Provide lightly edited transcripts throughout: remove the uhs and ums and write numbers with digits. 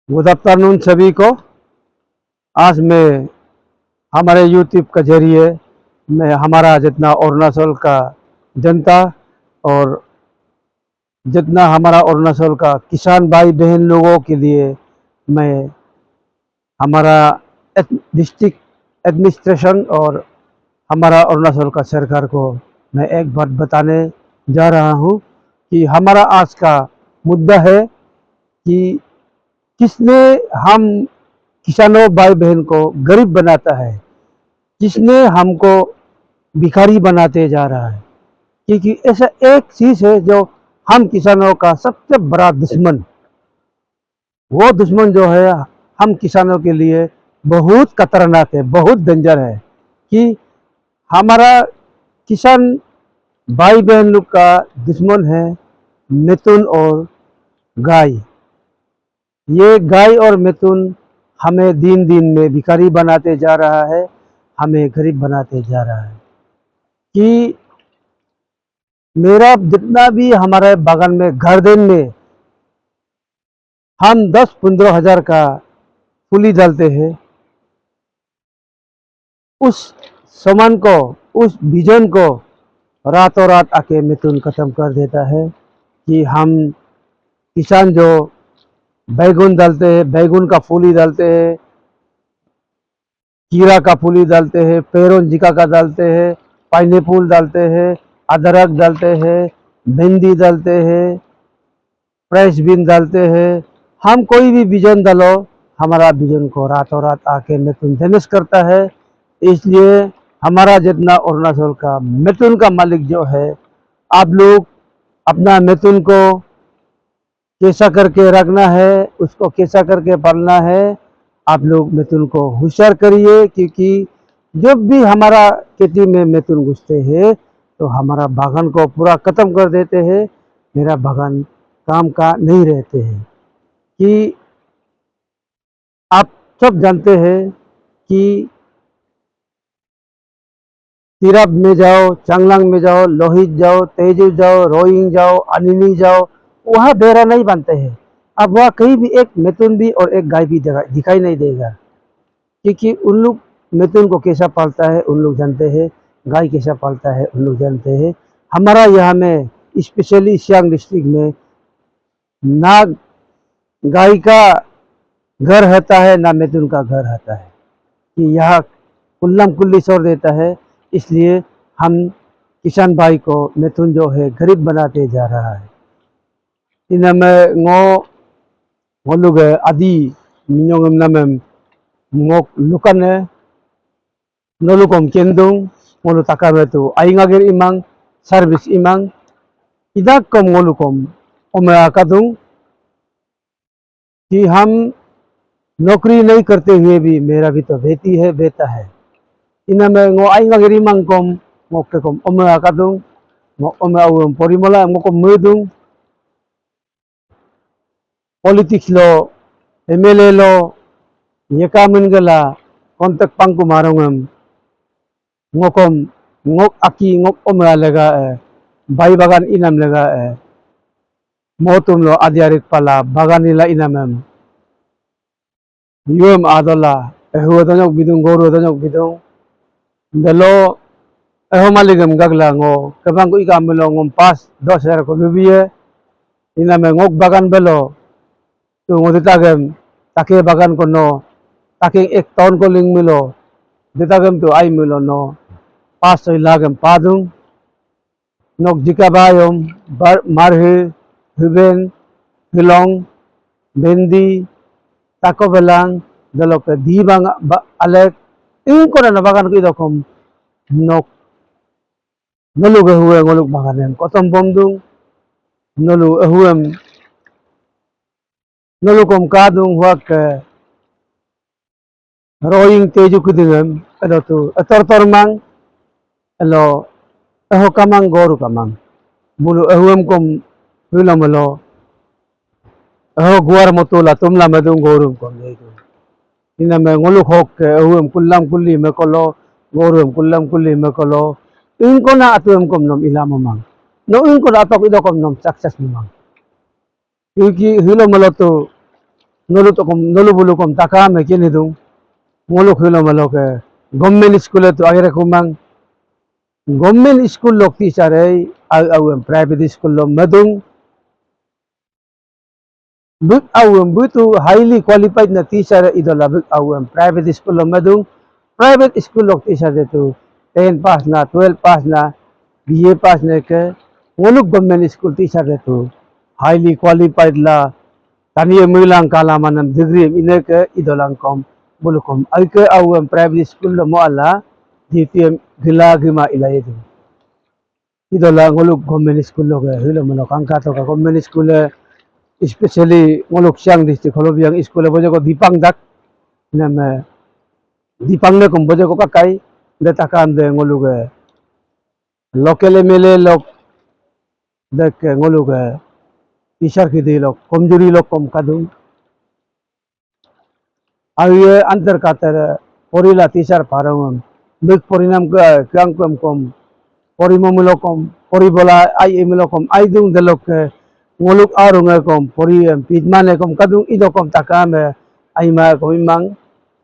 Good afternoon सभी को। आज मैं हमारे यूट्यूब के जरिए मैं हमारा जितना अरुणाचल का जनता और जितना हमारा अरुणाचल का किसान भाई बहन लोगों के लिए मैं हमारा डिस्ट्रिक्ट एडमिनिस्ट्रेशन और हमारा अरुणाचल का सरकार को मैं एक बात बताने जा रहा हूँ कि हमारा आज का मुद्दा है कि किसने हम किसानों भाई बहन को गरीब बनाता है, किसने हमको भिखारी बनाते जा रहा है। क्योंकि ऐसा एक चीज है जो हम किसानों का सबसे बड़ा दुश्मन, वो दुश्मन जो है हम किसानों के लिए बहुत खतरनाक है, बहुत डेंजर है। कि हमारा किसान भाई बहन लोग का दुश्मन है मिथुन और गाय। ये गाय और मिथुन हमें दिन दिन में भिखारी बनाते जा रहा है, हमें गरीब बनाते जा रहा है। कि मेरा जितना भी हमारे बागान में गार्डन में हम 10-15 हजार का फूली डालते हैं, उस सामान को, उस बीजन को रातों रात आके मिथुन खत्म कर देता है। कि हम किसान जो बैगन डालते हैं, बैगन का फूली डालते हैं, कीड़ा का फूली डालते हैं, पेरोन जिका का डालते हैं, पाइनएप्पल डालते हैं, अदरक डालते हैं, भिंडी डालते हैं, फ्रेश बीन डालते हैं। हम कोई भी बीजन डालो, हमारा बीजन को रातों रात आके मिथुन डैमेज करता है। इसलिए हमारा जितना अरुणाचल का मिथुन का मालिक जो है, आप लोग अपना मिथुन को कैसा करके रखना है, उसको कैसा करके पालना है, आप लोग मिथुन को होशियार करिए। क्योंकि जब भी हमारा खेती में मिथुन घुसते हैं तो हमारा बागान को पूरा खत्म कर देते हैं, मेरा बागान काम का नहीं रहते हैं। कि आप सब जानते हैं कि तिरप में जाओ, चांगलांग में जाओ, लोहित जाओ, तेजू जाओ, रोइंग जाओ, अनिनी जाओ, वहाँ बेरा नहीं बनते हैं। अब वहाँ कहीं भी एक मिथुन भी और एक गाय भी दिखाई नहीं देगा। क्योंकि उन लोग मिथुन को कैसा पालता है उन लोग जानते हैं, गाय कैसा पालता है उन लोग जानते हैं। हमारा यहाँ में स्पेशली सियांग डिस्ट्रिक्ट में ना गाय का घर रहता है ना मिथुन का घर रहता है। कि यहाँ कुल्लम कुल्ली छोड़ देता है। इसलिए हम किसान भाई को मिथुन जो है गरीब बनाते जा रहा है। इनमें ngो ngolug adi minyong namem ngok lukane nolukom kendung ngolu takametu aingagir imang service imang idak kom ngolukom omea kadung। कि हम नौकरी नहीं करते हुए भी मेरा भी तो बेटी है, बेटा है। इनमें ngो aingagir imang kom ngok kom omea kadung ngok omea um porimola ngok mudung politics lo MLA lo yekamin gala kontak pangku marongam ngokom ngok aki ngok omra lega bai bagan inam lega motum lo adiarik pala bagan nila inamem yum adola ehu danyok bidung goru danyok bidung delo eho maligam gagla ngo kabang ko ikamelo ngom pas 10,000 ko lubiye iname ngok bagan belo tu ngoditagem take bagan ko no taking ek ton ko ling milo ditagem tu ay milo no pasoy lagem padung nok jika bayom marhi huben hilong bendi tako belang dalok di bang alek in ko na bagan ko idokom nok nolug huwe ngolug baganem kotom bomdung nolu huwem nolukom kadung huak roing teju kudingem ado tu tor mang elo eho kamang goru kamang bulu ehuem kom hulamelo eho guar motula tumla medung gorum kom itu ina me ngoluk hok ehuem kullam kulli mekolo gorum kullam kulli mekolo in ko na atuem kom nom ilamo mang no in ko na atok ido kom nom success mang क्योंकि हुलो malo tu nolu to kom nolu bulu kom taka me kini dung ngolu khilo malo ke government school to agere kumang government school lok teacher ai au private school lo madung big au butu highly qualified na teacher idola big au private school lo madung private school lok teacher de tu 10 pass na 12 pass na BA pass ne ke ngolu government school teacher de tu highly qualified la taniye milang kalaman degree ine ke idolang kom bulukom ay ke au private school lo mo ala DPM gila gima ilay itu idola ngoluk government school lo ke hilo mo kangka to ka government school especially ngoluk siang district holo biang school bojo ko dipang dak nam dipang ne kom bojo ko kakai datakan de ngoluk local MLA lok dek ngoluk teacher ki de lok komjuri lok kom kadung aye antar kater porila teacher parang big porinam ka kang kom porimumulokom poribola ay imilokom ay dung delok ngoluk arung kom pori pitman kom kadung idokom takame ay ma kom imang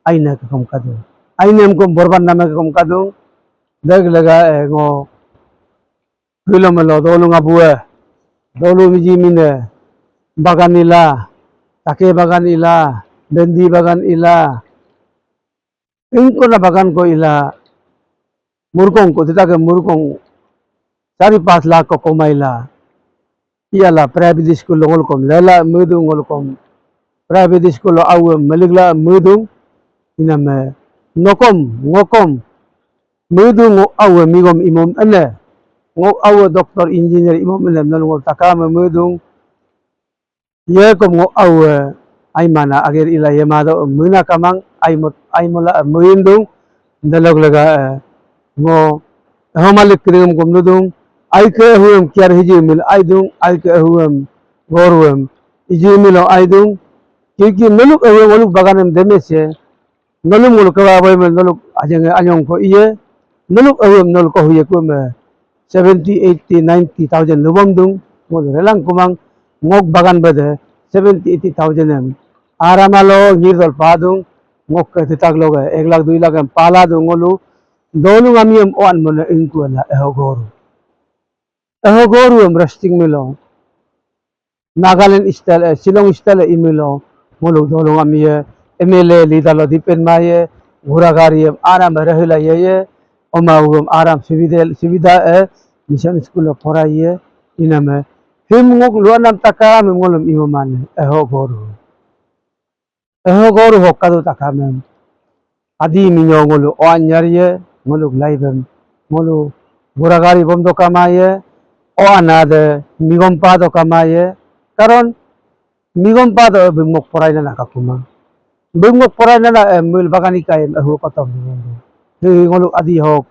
ay na kom kadung ay nem kom borban nama kom kadung dag laga ngo hilomelo dolu ngabue dolu mijimine bagan ila take bagan ila bendi bagan ila ingko na bagan ko ila murkong ko tita ke murkong 4-5 lakh को कमाइला इयाला private school ngolkom lela mudu ngolkom private school au maligla mudu iname ngokom mudu ngo au migom imom ane ngo au doctor engineer imom ane nalungol takama mudu ye kom ngo au ai mana ager ila yemado muna kamang ai mola muindung dalog laga ngo hamalik krim kom nudung ai ke huam kiar hiji mil ai dung ai ke huam goruam iji milo ai dung ki nuluk nuluk baganam demese nuluk muluk ka boy mel nuluk ajeng anyong ko iye nuluk huam nul ko huye ko me 70 80 90,000 lubam dung mo relang kumang ngok bagan bade 70 80,000 em aramalo nirdol padung ngok ke titak log 1 lakh 2 lakh em pala dung ngolu donu ngamiam on mo na inku la ehogoru resting milo Nagaland style Shillong style imilo molo dolong amiye MLA lidalo dipen maye घोरागारी आराम रहला ये ओमा आराम सुविधा mission school पढ़ाइए इनमें him ngok luanam taka mengolom imaman eho goru hokkado taka mem adi minyo ngolu oanyarye ngolu laibem ngolu ঘোরাগারি বন্ধ কামায়ে o anade migom pado kamaye karon migom pado bimok porai na kakuma bimok porai na mil bagani kay ahu patom ngolu adi hok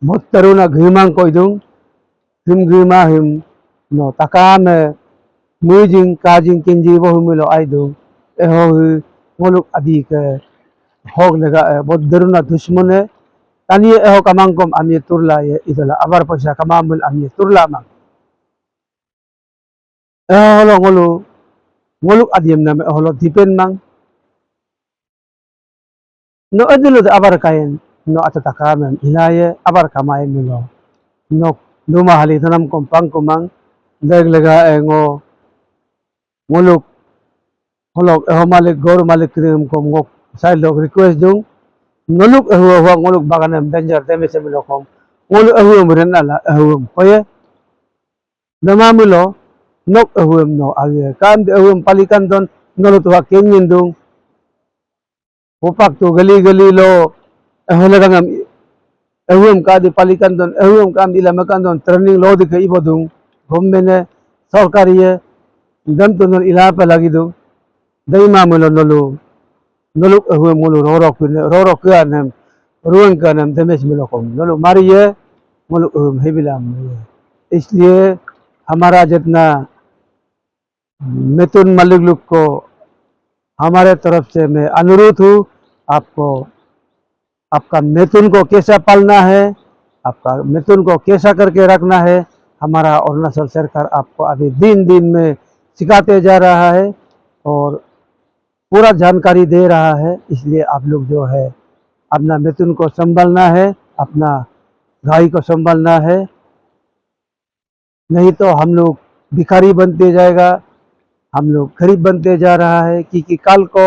mottaru na ghimang koidung him no takame mujing kajing kinji bo humilo aidung eho ngolu adi ke hok lega boddaru na dushmone tani eho kamangkom ami turla ye idola abar poisa kamamul ami turla mang holo ngolu adiem na holo dipen mang no adilo de abar kayen no atataka mem ilaye abar kamay milo no duma hali tanam kompang kumang deglega ngo ngoluk holo malik gor malik krim kom ngok sai log request dung ngoluk ngoluk baganam danger damage milo kom ngoluk muren ala koye nama milo nok no age kam de palikan don nolo to kenyin dung upak to gali lo holagang ka di palikan don kam ila makan don training lo de kai bodung gommene sarkariye dam to non ila pa lagi do dai ma mulo nolo mulo roro kanem ruang kanem demes milo kom nolo mariye मुल्क हेबिलाम इसलिए हमारा जितना मिथुन मलिक लोग को हमारे तरफ से मैं अनुरोध हूँ आपको आपका मिथुन को कैसा पालना है आपका मिथुन को कैसा करके रखना है हमारा अरुणाचल सरकार आपको अभी दिन दिन में सिखाते जा रहा है और पूरा जानकारी दे रहा है। इसलिए आप लोग जो है अपना मिथुन को संभालना है, अपना गाय को संभालना है, नहीं तो हम लोग भिखारी बनते जाएगा, हम लोग गरीब बनते जा रहा है। क्योंकि कल को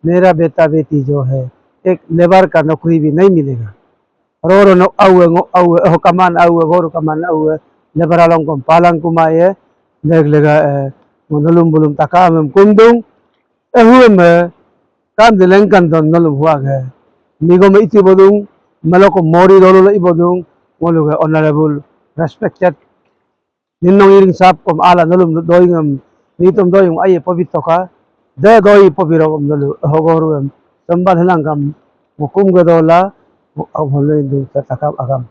मेरा बेटा बेटी जो है एक लेबर का नौकरी भी नहीं मिलेगा। रो नो आउ कमान आउ गोर कमान आउ लेबर आलम को पालंग कुमाए देख लेगा नलुम बुलुम तका में कुंदुंग हुए में काम दिलें kan don nalum huwa ge migo me iti bodung maloko mori dolo ibodung molu ge honorable respected ninnong iring sap kom ala nalum doingam nitom doing ay pabitoka de doi pabiro kom nalu hogoru sambal hanangam mukum ge dola ho holo indu takam agam